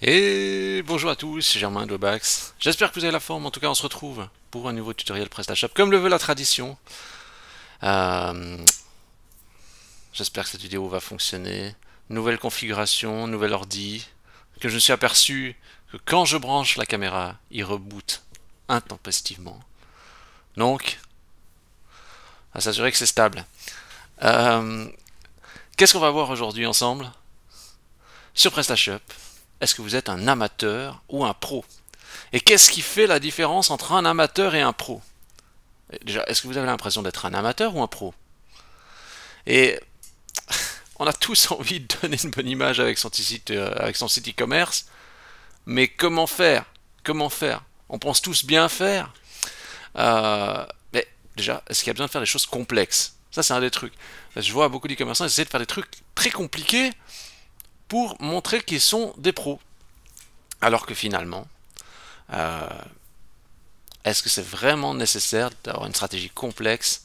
Et bonjour à tous, c'est Germain de Bax. J'espère que vous avez la forme. En tout cas, on se retrouve pour un nouveau tutoriel PrestaShop, comme le veut la tradition. Euh, J'espère que cette vidéo va fonctionner. Nouvelle configuration, nouvel ordi. Que je me suis aperçu que quand je branche la caméra, il reboot intempestivement. Donc, à s'assurer que c'est stable. Euh, Qu'est-ce qu'on va voir aujourd'hui ensemble sur PrestaShop? Est-ce que vous êtes un amateur ou un pro? Et qu'est-ce qui fait la différence entre un amateur et un pro? Déjà, est-ce que vous avez l'impression d'être un amateur ou un pro? Et on a tous envie de donner une bonne image avec son site e-commerce, mais comment faire? Comment faire? On pense tous bien faire. Mais déjà, est-ce qu'il y a besoin de faire des choses complexes? Ça, c'est un des trucs. Je vois beaucoup d'e-commerçants essayer de faire des trucs très compliqués pour montrer qu'ils sont des pros. Alors que finalement, euh, est-ce que c'est vraiment nécessaire d'avoir une stratégie complexe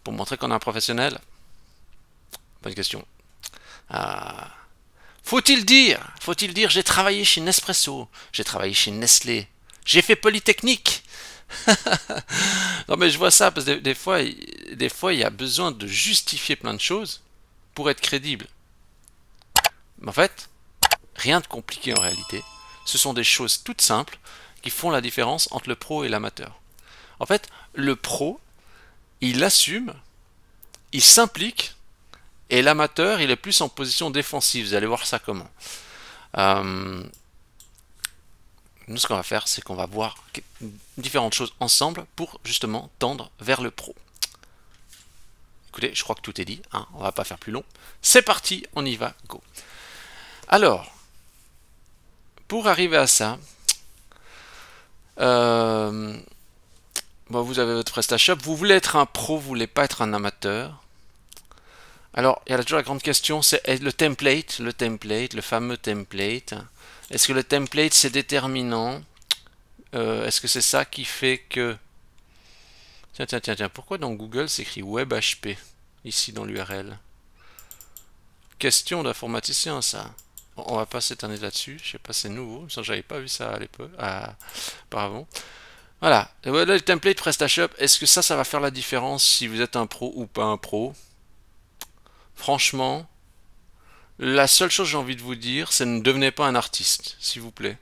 pour montrer qu'on est un professionnel? Bonne question. Euh, faut-il dire, j'ai travaillé chez Nespresso, j'ai travaillé chez Nestlé, j'ai fait Polytechnique. Non mais je vois ça parce que des fois, il y a besoin de justifier plein de choses pour être crédible. Mais en fait, rien de compliqué en réalité. Ce sont des choses toutes simples qui font la différence entre le pro et l'amateur. En fait, le pro, il assume, il s'implique, et l'amateur, il est plus en position défensive. Vous allez voir ça comment. Euh, Nous, ce qu'on va faire, c'est qu'on va voir différentes choses ensemble pour justement tendre vers le pro. Écoutez, je crois que tout est dit, hein, on va pas faire plus long. C'est parti, on y va, go. Alors, pour arriver à ça, euh, bon, vous avez votre PrestaShop, vous voulez être un pro, vous voulez pas être un amateur. Alors, il y a toujours la grande question, c'est le fameux template. Est-ce que le template c'est déterminant? Est-ce que c'est ça qui fait que... Tiens, pourquoi dans Google s'écrit WebHP ici dans l'URL? Question d'informaticien ça. Bon, on va pas s'éterner là-dessus, je sais pas, c'est nouveau, ça j'avais pas vu ça à l'époque, auparavant. Voilà, et voilà le template PrestaShop, est-ce que ça va faire la différence si vous êtes un pro ou pas un pro? Franchement, la seule chose que j'ai envie de vous dire, c'est ne devenez pas un artiste, s'il vous plaît.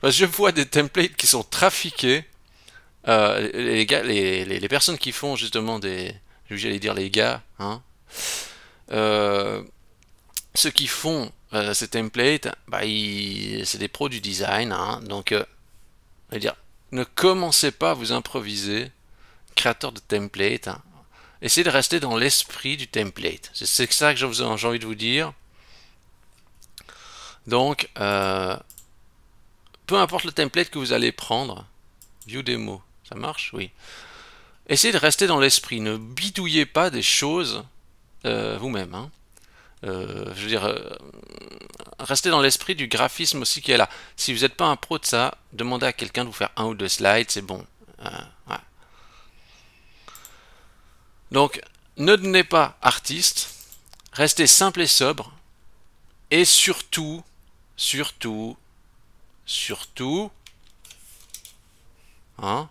Parce que je vois des templates qui sont trafiqués. Les gars, les personnes qui font justement des, j'allais dire les gars, hein, euh, ceux qui font ces templates, bah, c'est des pros du design, hein, donc, je veux dire, ne commencez pas à vous improviser créateur de template. Hein. Essayez de rester dans l'esprit du template. C'est ça que j'ai envie de vous dire. Donc, peu importe le template que vous allez prendre, view demo, ça marche? Oui. Essayez de rester dans l'esprit, ne bidouillez pas des choses vous-même. Hein. Je veux dire, restez dans l'esprit du graphisme aussi qui est là. Si vous n'êtes pas un pro de ça, demandez à quelqu'un de vous faire un ou deux slides, c'est bon. Ouais. Donc, ne devenez pas artiste, restez simple et sobre, et surtout, surtout, hein,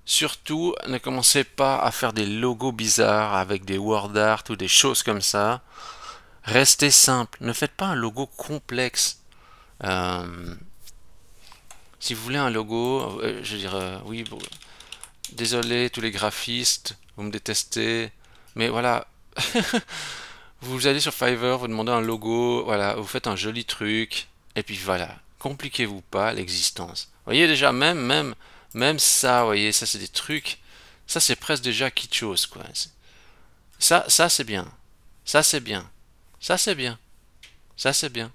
surtout, ne commencez pas à faire des logos bizarres avec des word art ou des choses comme ça. Restez simple. Ne faites pas un logo complexe. Euh, Si vous voulez un logo, je veux dire, oui, bon, désolé tous les graphistes, vous me détestez, mais voilà, vous allez sur Fiverr, vous demandez un logo, voilà, vous faites un joli truc, et puis voilà, compliquez-vous pas l'existence. Vous voyez déjà, même ça, vous voyez, ça c'est des trucs, ça c'est presque déjà kitschos, quoi. Ça c'est bien, ça c'est bien, ça c'est bien, ça c'est bien.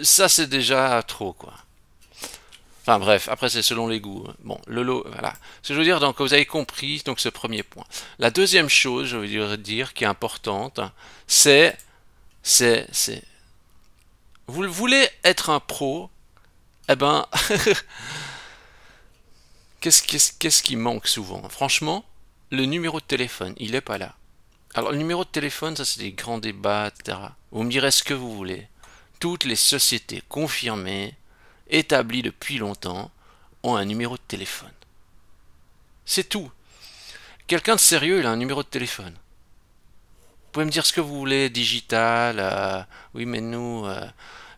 Ça c'est déjà trop, quoi. Enfin bref, après c'est selon les goûts. Bon, le lot, voilà. Ce que je veux dire, donc vous avez compris donc ce premier point. La deuxième chose, je veux dire, qui est importante, c'est, c'est, vous voulez être un pro, eh ben, qu'est-ce qui manque souvent? Franchement, le numéro de téléphone, il est pas là. Alors, le numéro de téléphone, ça c'est des grands débats, etc. Vous me direz ce que vous voulez. Toutes les sociétés confirmées, établies depuis longtemps, ont un numéro de téléphone. C'est tout. Quelqu'un de sérieux, il a un numéro de téléphone. Vous pouvez me dire ce que vous voulez, digital, oui mais nous,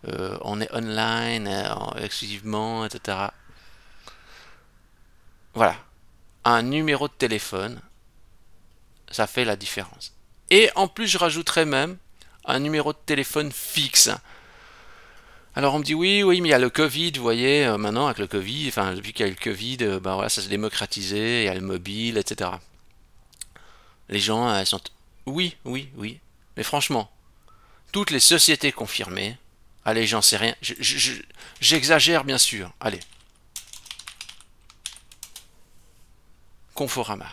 on est online, exclusivement, etc. Voilà. Un numéro de téléphone, ça fait la différence. Et en plus, je rajouterais même un numéro de téléphone fixe. Alors on me dit oui, oui, mais il y a le Covid, vous voyez, maintenant avec le Covid, enfin depuis qu'il y a eu le Covid, ben voilà, ça s'est démocratisé, il y a le mobile, etc. Les gens, elles sont... Oui, oui, oui. Mais franchement, toutes les sociétés confirmées, allez, j'en sais rien, j'exagère bien sûr, allez. Conforama.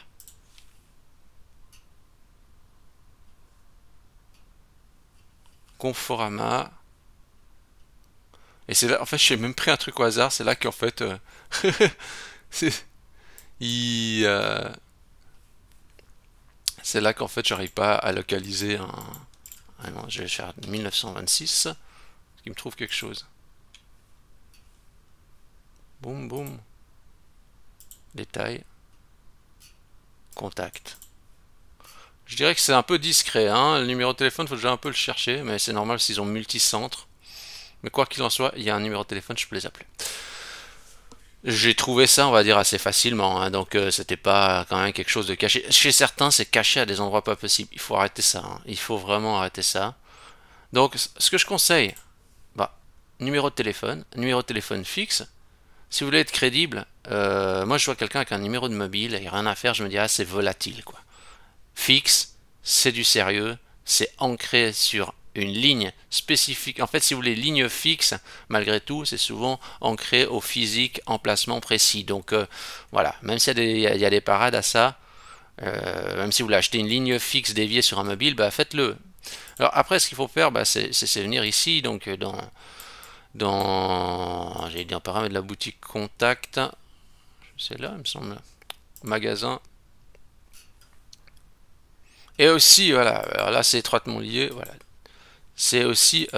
Conforama. Et c'est là, en fait, j'ai même pris un truc au hasard, c'est là qu'en fait, c'est il, c'est là qu'en fait, j'arrive pas à localiser un. Ah non, je vais faire 1926, qui me trouve quelque chose. Boum, boum. Détail. Contact. Je dirais que c'est un peu discret, hein. Le numéro de téléphone, il faut déjà un peu le chercher, mais c'est normal s'ils ont multicentre. Mais quoi qu'il en soit, il y a un numéro de téléphone, je peux les appeler. J'ai trouvé ça, on va dire, assez facilement, hein, donc c'était pas quand même quelque chose de caché. Chez certains, c'est caché à des endroits pas possibles. Il faut arrêter ça, hein. Il faut vraiment arrêter ça. Donc, ce que je conseille, bah, numéro de téléphone fixe. Si vous voulez être crédible, moi je vois quelqu'un avec un numéro de mobile, il n'y a rien à faire, je me dis, ah, c'est volatile, quoi. Fixe, c'est du sérieux, c'est ancré sur une ligne spécifique. En fait, si vous voulez ligne fixe, malgré tout, c'est souvent ancré au physique, emplacement précis. Donc voilà, même s'il y a des parades à ça, même si vous voulez acheter une ligne fixe déviée sur un mobile, bah faites-le. Alors après, ce qu'il faut faire, bah, c'est venir ici, donc j'allais dire paramètres de la boutique contact. C'est là, il me semble. Magasin. Et aussi, voilà, alors là c'est étroitement lié, voilà. C'est aussi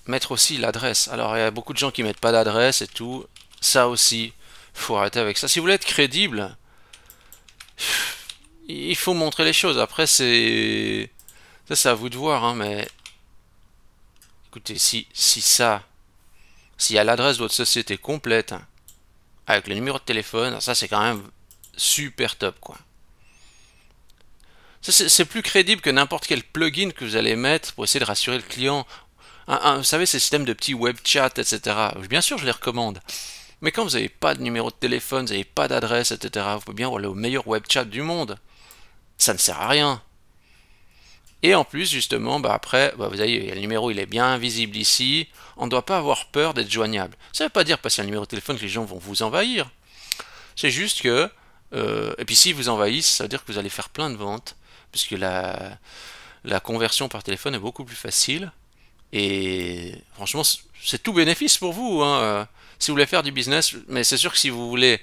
mettre aussi l'adresse. Alors il y a beaucoup de gens qui mettent pas d'adresse et tout. Ça aussi, faut arrêter avec ça. Si vous voulez être crédible, il faut montrer les choses. Après c'est ça, c'est à vous de voir, hein, mais écoutez, s'il y a l'adresse de votre société complète avec le numéro de téléphone, ça c'est quand même super top, quoi. C'est plus crédible que n'importe quel plugin que vous allez mettre pour essayer de rassurer le client. Vous savez, ces systèmes de petits web chat, etc. Bien sûr, je les recommande. Mais quand vous n'avez pas de numéro de téléphone, vous n'avez pas d'adresse, etc., vous pouvez bien aller au meilleur web chat du monde. Ça ne sert à rien. Et en plus, justement, bah après, bah vous voyez, le numéro il est bien visible ici. On ne doit pas avoir peur d'être joignable. Ça ne veut pas dire parce qu'il y a un numéro de téléphone que les gens vont vous envahir. C'est juste que, et puis s'ils vous envahissent, ça veut dire que vous allez faire plein de ventes, puisque la conversion par téléphone est beaucoup plus facile. Et franchement, c'est tout bénéfice pour vous, hein. Si vous voulez faire du business, mais c'est sûr que si vous voulez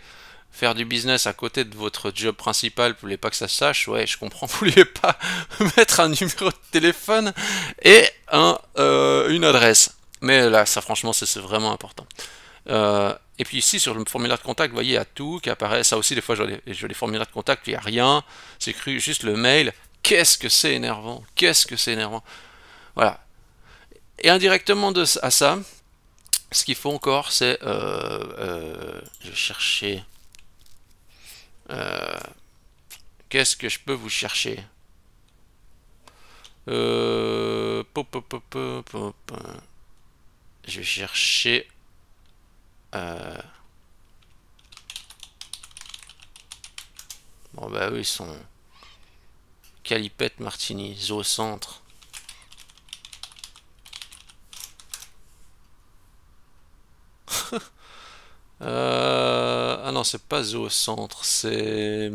faire du business à côté de votre job principal, vous voulez pas que ça se sache, ouais, je comprends, vous voulez pas mettre un numéro de téléphone et une adresse. Mais là, ça franchement, c'est vraiment important. Et puis ici, sur le formulaire de contact, vous voyez, il y a tout qui apparaît. Ça aussi, des fois, je vois les formulaires de contact, il n'y a rien. C'est écrit juste le mail. Qu'est-ce que c'est énervant? Qu'est-ce que c'est énervant? Voilà. Et indirectement à ça, ce qu'il faut encore, c'est... je vais chercher... qu'est-ce que je peux vous chercher? Pop, pop, pop, pop, pop. Je vais chercher... bon bah eux ils sont... Calipette Martini, Zoocentre. Ah non, c'est pas Zoocentre, c'est...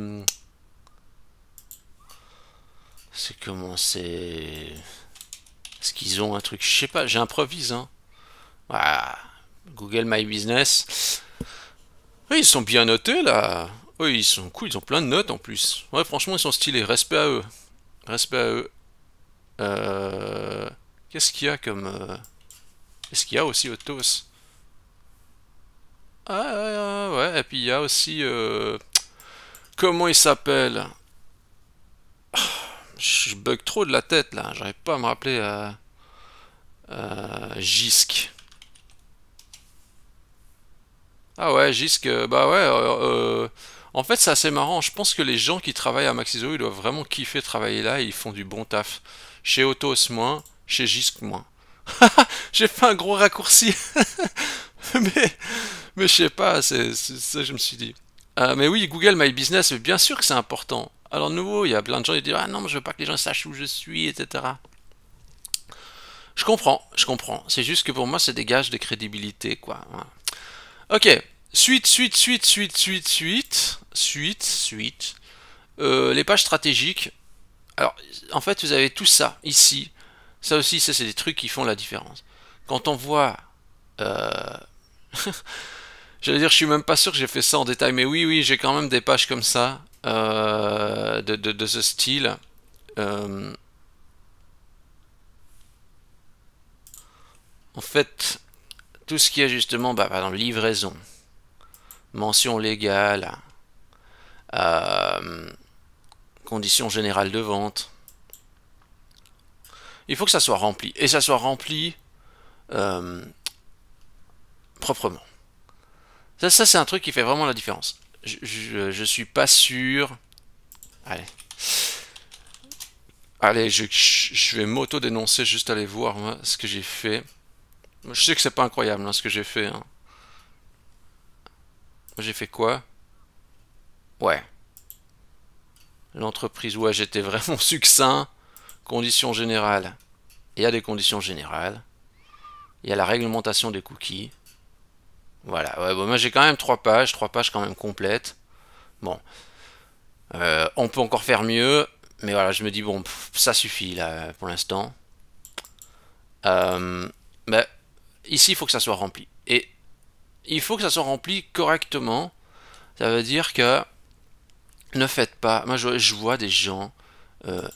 C'est comment, c'est... Est-ce qu'ils ont un truc? Je sais pas, j'improvise, hein. Voilà. Google My Business. Oui, ils sont bien notés là. Oui, ils sont cool, ils ont plein de notes en plus. Ouais, franchement, ils sont stylés. Respect à eux. Respect à eux. Qu'est-ce qu'il y a comme. Est-ce qu'il y a aussi Autos? Ah, ouais, et puis il y a aussi. Comment il s'appelle? Je bug trop de la tête là. J'arrive pas à me rappeler. Gisk. Ah ouais, Gisk, bah ouais. En fait, c'est assez marrant. Je pense que les gens qui travaillent à Maxizo, ils doivent vraiment kiffer travailler là et ils font du bon taf. Chez Autos, moins. Chez Gisk, moins. J'ai fait un gros raccourci. mais, mais je sais pas, c'est ça que je me suis dit. Mais oui, Google My Business, bien sûr que c'est important. Alors, de nouveau, il y a plein de gens qui disent: ah non, mais je veux pas que les gens sachent où je suis, etc. Je comprends, je comprends. C'est juste que pour moi, c'est des gages de crédibilité, quoi. Voilà. Ok. Suite. Les pages stratégiques. Alors, en fait, vous avez tout ça ici. Ça aussi, ça c'est des trucs qui font la différence. Quand on voit, euh, j'allais dire, je suis même pas sûr que j'ai fait ça en détail, mais oui, oui, j'ai quand même des pages comme ça de ce style. Euh, En fait, tout ce qui est justement, bah, par exemple, livraison, mention légale, euh, conditions générales de vente. Il faut que ça soit rempli. Et ça soit rempli euh, proprement. Ça c'est un truc qui fait vraiment la différence. Je suis pas sûr. Allez. Allez, je vais m'auto-dénoncer, juste aller voir moi, ce que j'ai fait. Je sais que c'est pas incroyable hein, ce que j'ai fait. Hein. J'ai fait quoi? Ouais. L'entreprise, ouais, j'étais vraiment succinct. Conditions générales. Il y a des conditions générales. Il y a la réglementation des cookies. Voilà, ouais, bon, moi j'ai quand même 3 pages quand même complètes. Bon, on peut encore faire mieux, mais voilà, je me dis bon, ça suffit là pour l'instant. Mais ici, il faut que ça soit rempli. Et il faut que ça soit rempli correctement. Ça veut dire que ne faites pas. Moi, je vois des gens. Euh,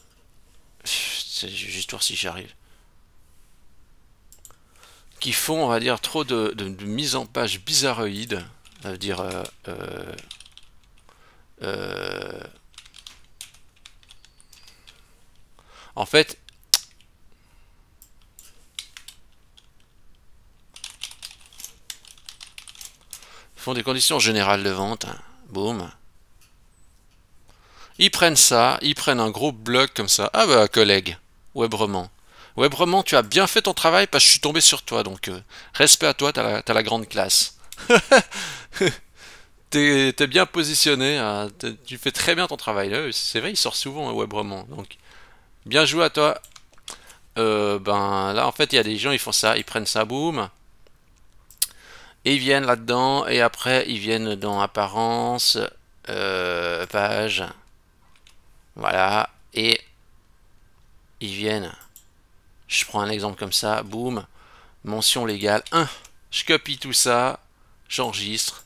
c'est juste voir si j'arrive. Qui font, on va dire, trop de mise en page bizarroïde. Ça veut dire. Euh, en fait, ils font des conditions générales de vente. Hein. Boum. Ils prennent ça, ils prennent un gros bloc comme ça. Ah bah, collègue, Webrement. Webrement, tu as bien fait ton travail parce que je suis tombé sur toi, donc respect à toi, t'as la grande classe. T'es bien positionné, hein, tu fais très bien ton travail. Là, c'est vrai, il sort souvent un Webrement, donc bien joué à toi. Ben là, en fait, il y a des gens, ils font ça, ils prennent ça, boum, et ils viennent là-dedans, et après, ils viennent dans apparence, page, voilà, et ils viennent. Je prends un exemple comme ça, boum, mention légale 1. Je copie tout ça, j'enregistre.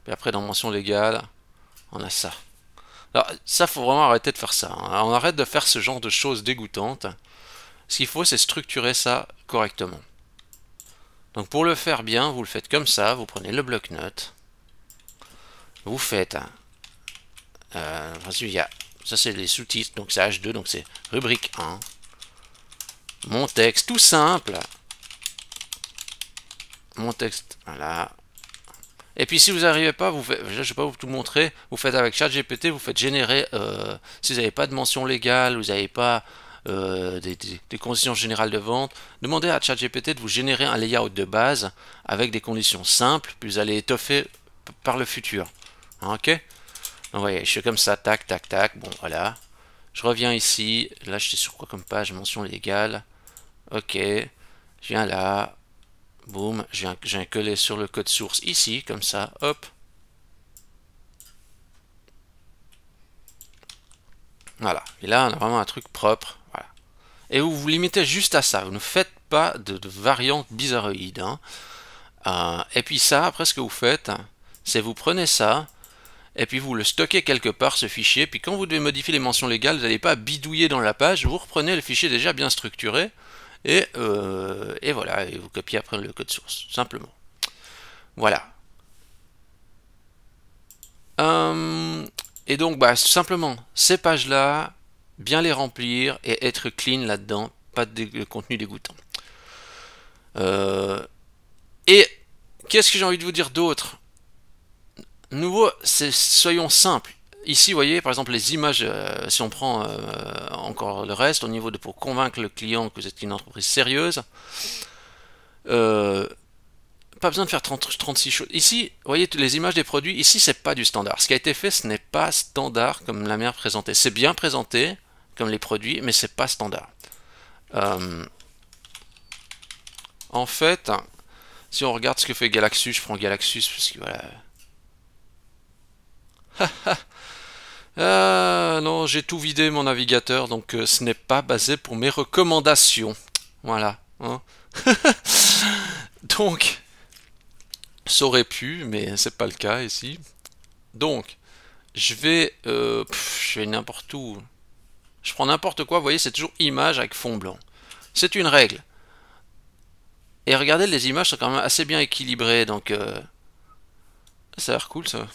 Et après dans mention légale, on a ça. Alors ça, faut vraiment arrêter de faire ça. Hein. On arrête de faire ce genre de choses dégoûtantes. Ce qu'il faut, c'est structurer ça correctement. Donc pour le faire bien, vous le faites comme ça, vous prenez le bloc-notes, vous faites, ensuite il y a, ça c'est les sous-titres, donc c'est H2, donc c'est rubrique 1, mon texte, tout simple, mon texte, voilà. Et puis si vous n'arrivez pas, vous faites, je ne vais pas vous tout montrer, vous faites avec ChatGPT, vous faites générer, si vous n'avez pas de mention légale, vous n'avez pas des conditions générales de vente, demandez à ChatGPT de vous générer un layout de base avec des conditions simples, puis vous allez étoffer par le futur. Hein, ok? Donc vous voyez, je fais comme ça, tac, tac, tac, bon voilà. Je reviens ici, là je suis sur quoi comme page, mention légale, ok, je viens là, boum, je viens coller sur le code source ici, comme ça, hop. Voilà, et là on a vraiment un truc propre, voilà. Et vous vous limitez juste à ça, vous ne faites pas de variantes bizarroïdes. Hein. Et puis ça, après ce que vous faites, c'est vous prenez ça, et puis vous le stockez quelque part, ce fichier, puis quand vous devez modifier les mentions légales, vous n'allez pas bidouiller dans la page, vous reprenez le fichier déjà bien structuré, et voilà, et vous copiez après le code source, simplement. Voilà. Et donc, bah, simplement, ces pages-là, bien les remplir et être clean là-dedans, pas de contenu dégoûtant. Et qu'est-ce que j'ai envie de vous dire d'autre? Nouveau, soyons simples. Ici, vous voyez, par exemple, les images, si on prend encore le reste, au niveau de pour convaincre le client que vous êtes une entreprise sérieuse, pas besoin de faire 36 choses. Ici, vous voyez, les images des produits, ici, c'est pas du standard. Ce qui a été fait, ce n'est pas standard comme la manière présentée. C'est bien présenté, comme les produits, mais c'est pas standard. En fait, si on regarde ce que fait Galaxus, je prends Galaxus parce que voilà. Non, j'ai tout vidé mon navigateur, donc ce n'est pas basé pour mes recommandations. Voilà. Hein. Donc, ça aurait pu, mais c'est pas le cas ici. Donc, je vais n'importe où. Je prends n'importe quoi, vous voyez, c'est toujours image avec fond blanc. C'est une règle. Et regardez, les images sont quand même assez bien équilibrées, donc ça a l'air cool ça.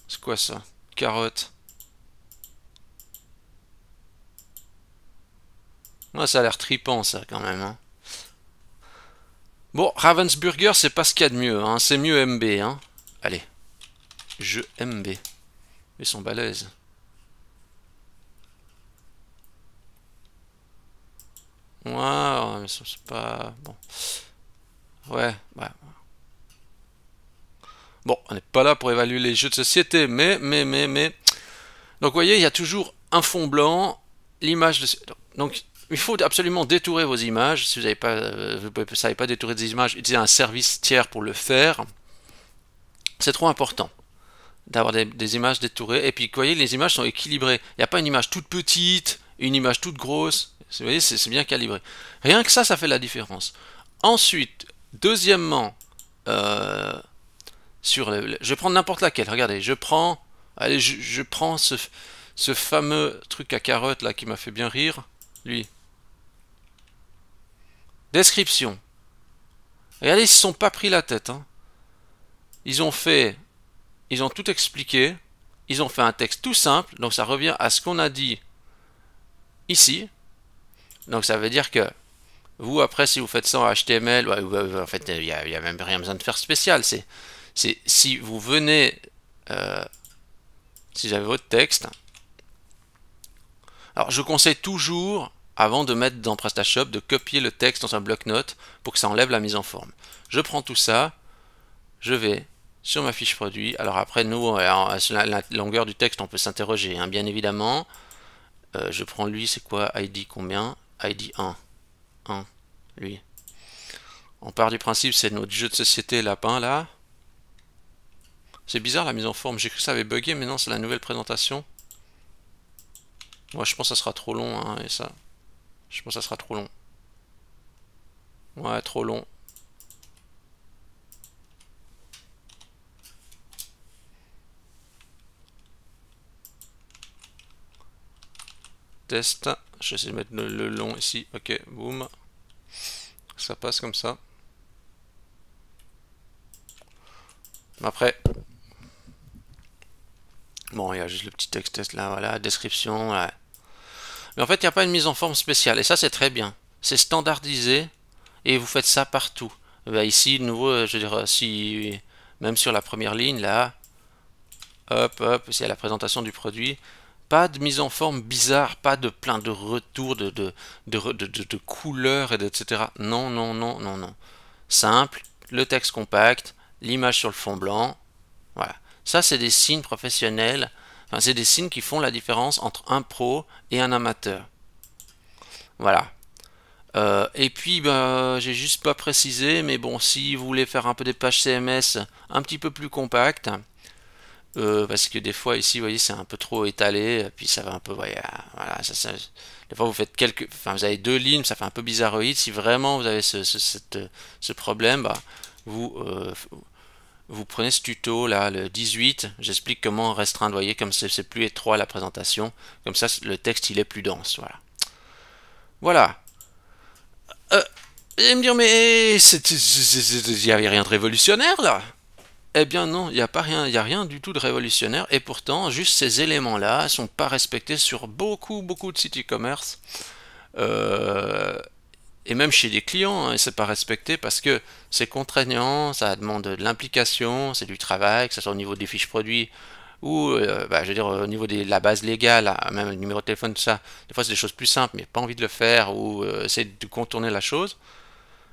C'est quoi ça? Carotte. Ouais, ça a l'air tripant ça quand même. Hein. Bon, Ravensburger, c'est pas ce qu'il y a de mieux, hein. C'est mieux MB. Hein. Allez, je MB. Ils sont balèzes. Ouais, mais c'est pas... Bon. Ouais. Bon, on n'est pas là pour évaluer les jeux de société, mais... Donc, vous voyez, il y a toujours un fond blanc, l'image de... Donc, il faut absolument détourer vos images. Si vous n'avez pas, vous ne savez pas détourer des images, utilisez un service tiers pour le faire. C'est trop important d'avoir des images détourées. Et puis, vous voyez, les images sont équilibrées. Il n'y a pas une image toute petite, une image toute grosse. Vous voyez, c'est bien calibré. Rien que ça fait la différence. Ensuite, deuxièmement, je vais prendre n'importe laquelle. Regardez, je prends ce fameux truc à carotte là qui m'a fait bien rire. Lui. Description. Regardez, ils ne se sont pas pris la tête. Hein. Ils ont tout expliqué. Ils ont fait un texte tout simple. Donc ça revient à ce qu'on a dit ici. Donc ça veut dire que vous, après, si vous faites ça en HTML, en fait, il n'y a même rien besoin de faire spécial. C'est si vous venez, si j'avais votre texte. Alors, je conseille toujours, avant de mettre dans PrestaShop, de copier le texte dans un bloc-notes pour que ça enlève la mise en forme. Je prends tout ça, je vais sur ma fiche produit. Alors après, nous, sur la longueur du texte, on peut s'interroger, hein, bien évidemment. Je prends lui, c'est quoi? ID combien? ID 1. 1, lui. On part du principe, c'est notre jeu de société lapin, là. C'est bizarre la mise en forme, j'ai cru que ça avait bugué, mais non, c'est la nouvelle présentation. Moi, je pense que ça sera trop long, hein, et ça. Je pense que ça sera trop long. Ouais, trop long. Test. Je vais essayer de mettre le long ici. Ok, boum. Ça passe comme ça. Après, bon, il y a juste le petit texte là, voilà, description. Ouais. Mais en fait, il n'y a pas une mise en forme spéciale. Et ça, c'est très bien. C'est standardisé. Et vous faites ça partout. Ben, ici, de nouveau, je veux dire, si même sur la première ligne, là, hop, c'est la présentation du produit. Pas de mise en forme bizarre, pas de plein de retours de couleurs, etc. Non. Simple, le texte compact, l'image sur le fond blanc. Voilà. Ça, c'est des signes professionnels. Enfin, c'est des signes qui font la différence entre un pro et un amateur. Voilà. Et puis, ben, j'ai juste pas précisé, mais bon, si vous voulez faire un peu des pages CMS un petit peu plus compactes, parce que des fois ici, vous voyez, c'est un peu trop étalé, puis ça va un peu, voilà, des fois vous faites vous avez deux lignes, ça fait un peu bizarroïde. Si vraiment vous avez ce problème, bah, vous prenez ce tuto là, le 18, j'explique comment restreindre, vous voyez, comme c'est plus étroit la présentation, comme ça le texte il est plus dense, voilà. Voilà. Et me dire, mais il n'y avait rien de révolutionnaire là? Eh bien non, il n'y a pas rien, il y a rien du tout de révolutionnaire, et pourtant, juste ces éléments-là sont pas respectés sur beaucoup de sites e-commerce. Euh, et même chez les clients, hein, c'est pas respecté parce que c'est contraignant, ça demande de l'implication, c'est du travail, que ce soit au niveau des fiches produits ou, je veux dire, au niveau de la base légale, même le numéro de téléphone, tout ça. Des fois, c'est des choses plus simples, mais pas envie de le faire ou essayer de contourner la chose.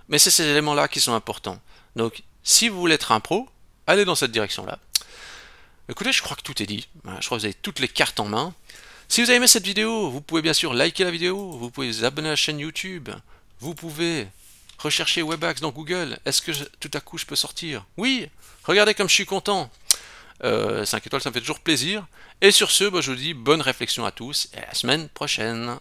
Mais c'est ces éléments-là qui sont importants. Donc, si vous voulez être un pro, allez dans cette direction-là. Écoutez, je crois que tout est dit. Je crois que vous avez toutes les cartes en main. Si vous avez aimé cette vidéo, vous pouvez bien sûr liker la vidéo, vous pouvez vous abonner à la chaîne YouTube, vous pouvez rechercher Webax dans Google. Est-ce que tout à coup je peux sortir? Oui. Regardez comme je suis content. 5 étoiles, ça me fait toujours plaisir. Et sur ce, je vous dis bonne réflexion à tous et à la semaine prochaine.